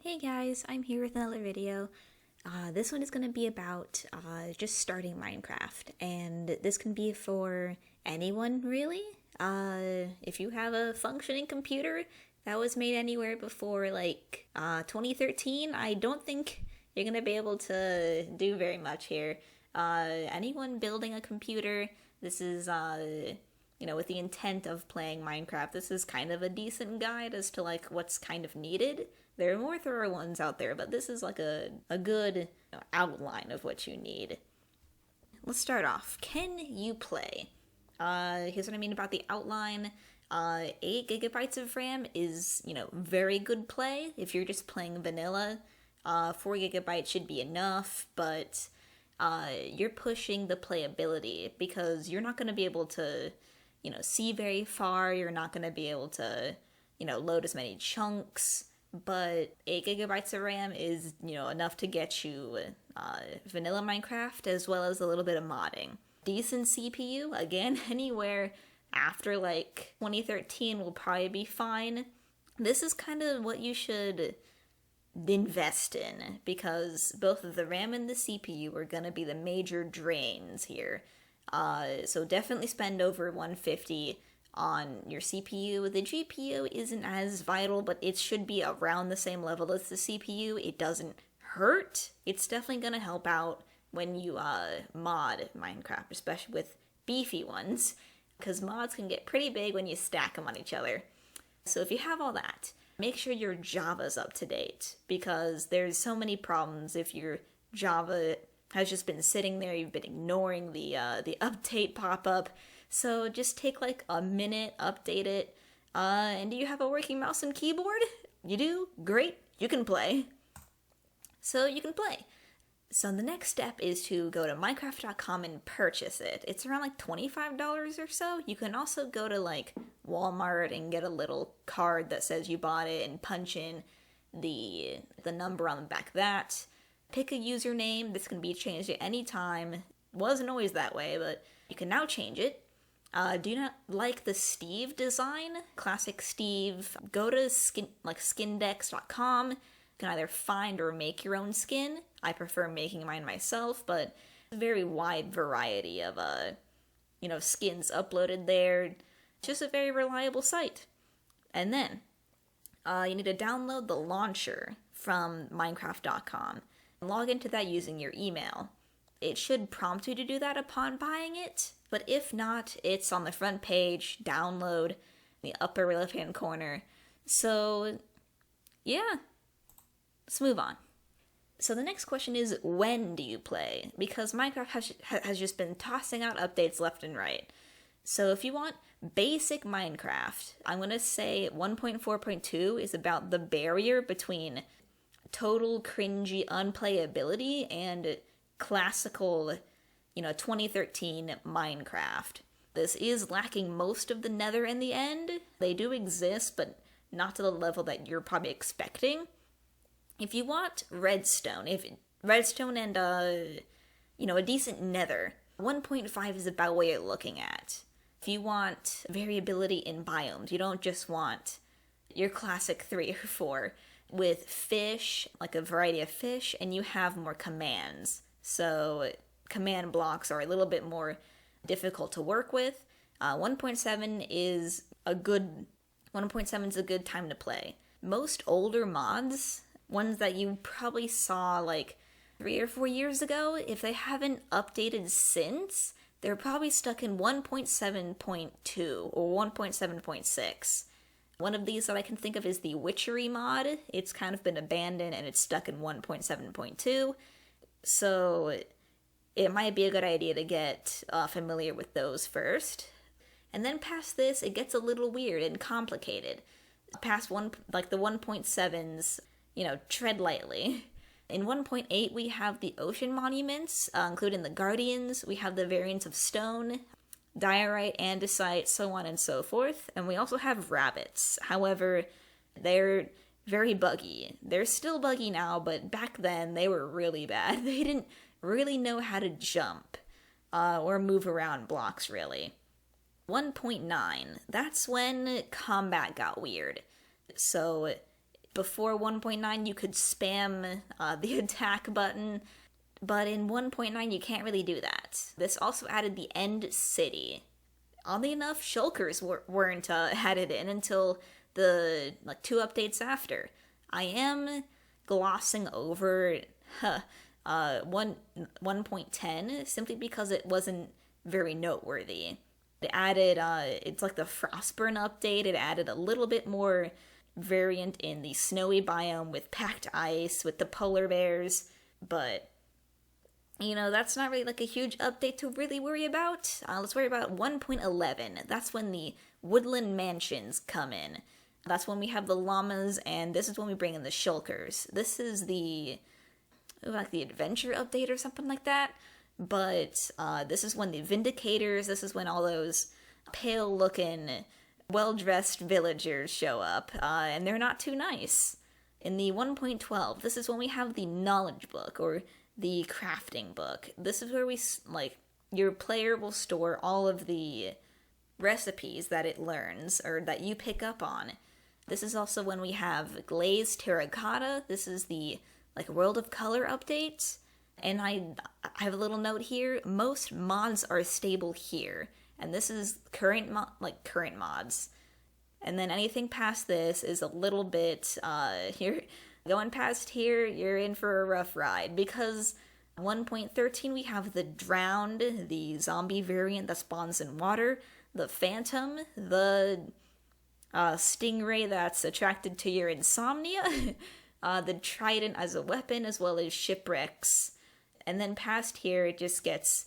Hey guys, I'm here with another video. This one is going to be about just starting Minecraft, and this can be for anyone really. If you have a functioning computer that was made anywhere before 2013, I don't think you're going to be able to do very much here. Anyone building a computer, this is with the intent of playing Minecraft, this is kind of a decent guide as to what's kind of needed. There are more thorough ones out there, but this is a good outline of what you need. Let's start off. Can you play? Here's what I mean about the outline. 8 gigabytes of RAM is, very good play. If you're just playing vanilla, 4 gigabytes should be enough, but you're pushing the playability because you're not going to be able to, see very far. You're not going to be able to, load as many chunks. But 8 gigabytes of RAM is, enough to get you vanilla Minecraft as well as a little bit of modding. Decent CPU, again, anywhere after 2013 will probably be fine. This is kind of what you should invest in because both of the RAM and the CPU are going to be the major drains here. So definitely spend over 150 on your CPU. The GPU isn't as vital, but it should be around the same level as the CPU. It doesn't hurt. It's definitely going to help out when you mod Minecraft, especially with beefy ones, because mods can get pretty big when you stack them on each other. So if you have all that, make sure your Java's up to date, because there's so many problems if your Java has just been sitting there, you've been ignoring the update pop-up. So just take a minute, update it. And do you have a working mouse and keyboard? You do? Great. You can play. So you can play. So the next step is to go to Minecraft.com and purchase it. It's around $25 or so. You can also go to Walmart and get a little card that says you bought it and punch in the number on the back of that. Pick a username. This can be changed at any time. Wasn't always that way, but you can now change it. Do you not like the Steve design? Classic Steve. Go to skindex.com. You can either find or make your own skin. I prefer making mine myself, but a very wide variety of skins uploaded there. It's just a very reliable site. And then you need to download the launcher from Minecraft.com. Log into that using your email. It should prompt you to do that upon buying it, but if not, it's on the front page, download, in the upper left-hand corner. So, yeah, let's move on. So the next question is, when do you play? Because Minecraft has just been tossing out updates left and right. So if you want basic Minecraft, I'm going to say 1.4.2 is about the barrier between total cringy unplayability and classical, 2013 Minecraft. This is lacking most of the nether in the end. They do exist, but not to the level that you're probably expecting. If you want redstone and a decent nether, 1.5 is about what you're looking at. If you want variability in biomes, you don't just want your classic 3 or 4 with fish, a variety of fish, and you have more commands. So command blocks are a little bit more difficult to work with. 1.7 is a good time to play. Most older mods, ones that you probably saw 3 or 4 years ago, if they haven't updated since, they're probably stuck in 1.7.2 or 1.7.6. One of these that I can think of is the Witchery mod. It's kind of been abandoned and it's stuck in 1.7.2. So it might be a good idea to get familiar with those first. And then past this, it gets a little weird and complicated. Past the 1.7s, tread lightly. In 1.8, we have the ocean monuments, including the guardians. We have the variants of stone, diorite, andesite, so on and so forth. And we also have rabbits. However, they're very buggy. They're still buggy now, but back then they were really bad. They didn't really know how to jump or move around blocks, really. 1.9, that's when combat got weird. So before 1.9 you could spam the attack button, but in 1.9 you can't really do that. This also added the End City. Oddly enough, shulkers weren't added in until the 2 updates after. I am glossing over 1.10 simply because it wasn't very noteworthy. It added, it's like the Frostburn update, it added a little bit more variant in the snowy biome with packed ice, with the polar bears, but, you know, that's not really like a huge update to really worry about. Let's worry about 1.11. That's when the woodland mansions come in. That's when we have the llamas, and this is when we bring in the shulkers. This is the, like, the adventure update or something like that. But this is when the Vindicators, this is when all those pale-looking, well-dressed villagers show up, and they're not too nice. In the 1.12, this is when we have the Knowledge Book, or the Crafting Book. This is where your player will store all of the recipes that it learns, or that you pick up on. This is also when we have Glazed Terracotta. This is the, World of Color update. And I have a little note here. Most mods are stable here, and this is current mods. And then anything past this is a little bit here. Going past here, you're in for a rough ride, because 1.13 we have the Drowned, the zombie variant that spawns in water, the Phantom, the Stingray that's attracted to your insomnia, the Trident as a weapon, as well as Shipwrecks. And then past here, it just gets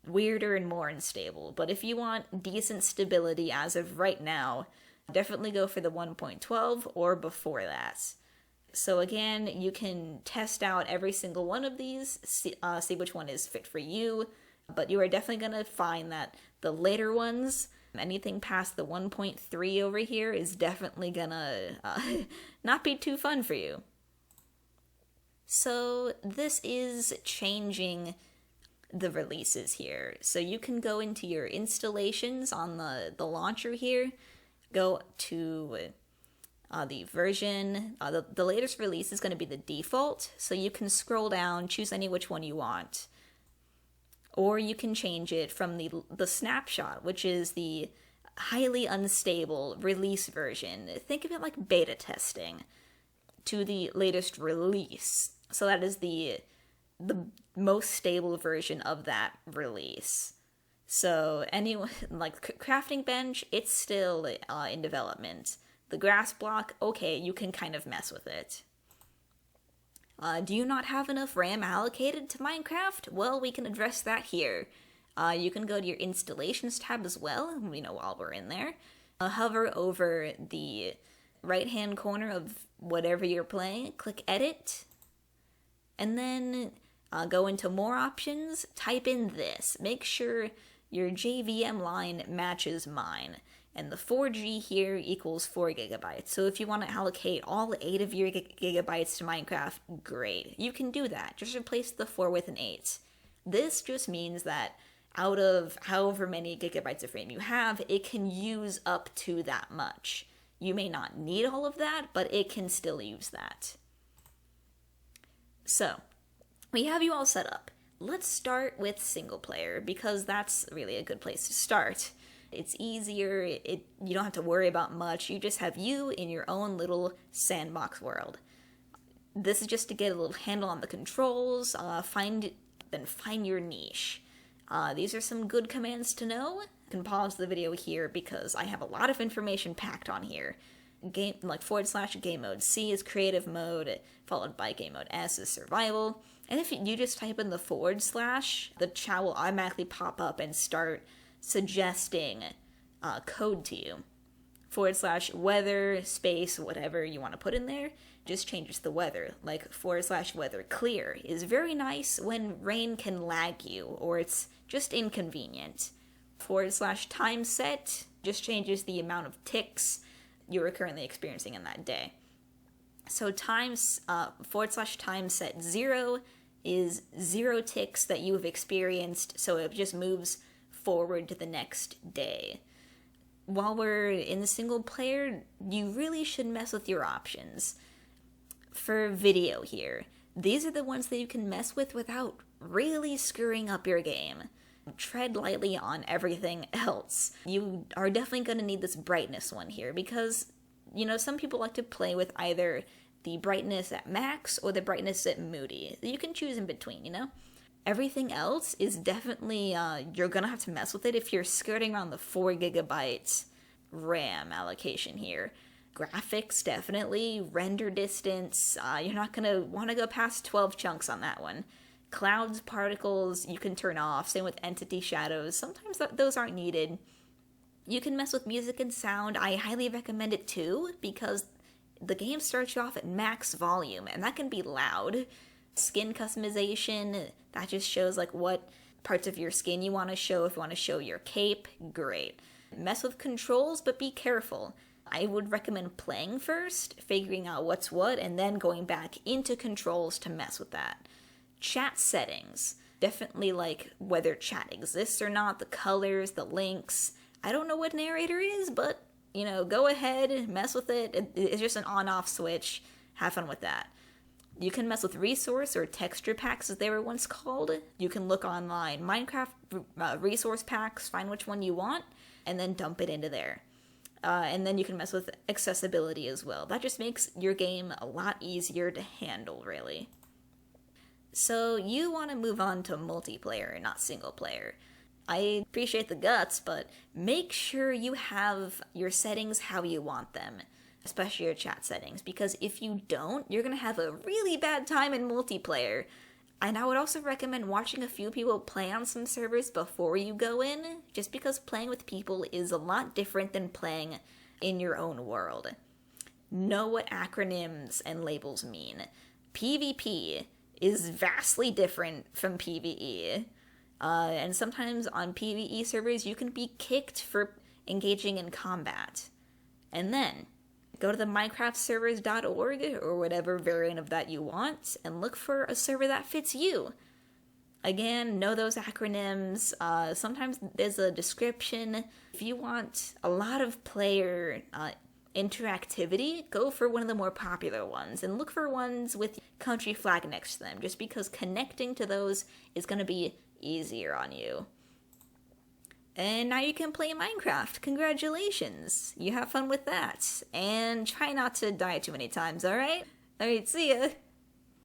weirder and more unstable. But if you want decent stability as of right now, definitely go for the 1.12 or before that. So again, you can test out every single one of these, see which one is fit for you, but you are definitely going to find that the later ones, anything past the 1.3 over here, is definitely gonna not be too fun for you. So this is changing the releases here. So you can go into your installations on the launcher here, go to the version, the latest release is going to be the default, so you can scroll down, choose any which one you want. Or you can change it from the snapshot, which is the highly unstable release version. Think of it like beta testing, to the latest release. So that is the most stable version of that release. So anyone, Crafting Bench, it's still in development. The grass block, okay, you can kind of mess with it. Do you not have enough RAM allocated to Minecraft? Well, we can address that here. You can go to your installations tab as well, while we're in there. Hover over the right-hand corner of whatever you're playing, click Edit, and then go into More Options, type in this. Make sure your JVM line matches mine. And the 4G here equals 4 gigabytes. So if you want to allocate all 8 of your gigabytes to Minecraft, great. You can do that. Just replace the 4 with an 8. This just means that out of however many gigabytes of RAM you have, it can use up to that much. You may not need all of that, but it can still use that. So, we have you all set up. Let's start with single player, because that's really a good place to start. It's easier, you don't have to worry about much, you just have you in your own little sandbox world. This is just to get a little handle on the controls, find your niche. These are some good commands to know. You can pause the video here because I have a lot of information packed on here. Game /game mode C is creative mode, followed by game mode S is survival. And if you just type in the / the chat will automatically pop up and start suggesting code to you. / weather, space, whatever you want to put in there, just changes the weather. Like / weather clear is very nice when rain can lag you, or it's just inconvenient. / time set just changes the amount of ticks you are currently experiencing in that day. So times / time set 0 is 0 ticks that you have experienced, so it just moves forward to the next day. While we're in the single player, you really should mess with your options. for video here. These are the ones that you can mess with without really screwing up your game. Tread lightly on everything else. You are definitely going to need this brightness one here because, some people like to play with either the brightness at max or the brightness at moody. You can choose in between, Everything else is definitely, you're going to have to mess with it if you're skirting around the 4 gigabytes RAM allocation here. Graphics, definitely. Render distance, you're not going to want to go past 12 chunks on that one. Clouds, particles, you can turn off. Same with entity shadows. Sometimes those aren't needed. You can mess with music and sound. I highly recommend it too, because the game starts you off at max volume, and that can be loud. Skin customization, that just shows like what parts of your skin you want to show. If you want to show your cape, great. Mess with controls, but be careful. I would recommend playing first, figuring out what's what, and then going back into controls to mess with that. Chat settings. Definitely like whether chat exists or not, the colors, the links. I don't know what narrator is, but, go ahead, mess with it. It's just an on-off switch. Have fun with that. You can mess with resource or texture packs, as they were once called. You can look online. Minecraft resource packs, find which one you want, and then dump it into there. And then you can mess with accessibility as well. That just makes your game a lot easier to handle, really. So you want to move on to multiplayer, not single player. I appreciate the guts, but make sure you have your settings how you want them, especially your chat settings, because if you don't, you're going to have a really bad time in multiplayer. And I would also recommend watching a few people play on some servers before you go in, just because playing with people is a lot different than playing in your own world. Know what acronyms and labels mean. PvP is vastly different from PvE. And sometimes on PvE servers, you can be kicked for engaging in combat. And then, go to the minecraftservers.org or whatever variant of that you want and look for a server that fits you. Again, know those acronyms. Sometimes there's a description. If you want a lot of player interactivity, go for one of the more popular ones and look for ones with country flag next to them, just because connecting to those is going to be easier on you. And now you can play Minecraft. Congratulations. You have fun with that. And try not to die too many times, alright? Alright, see ya.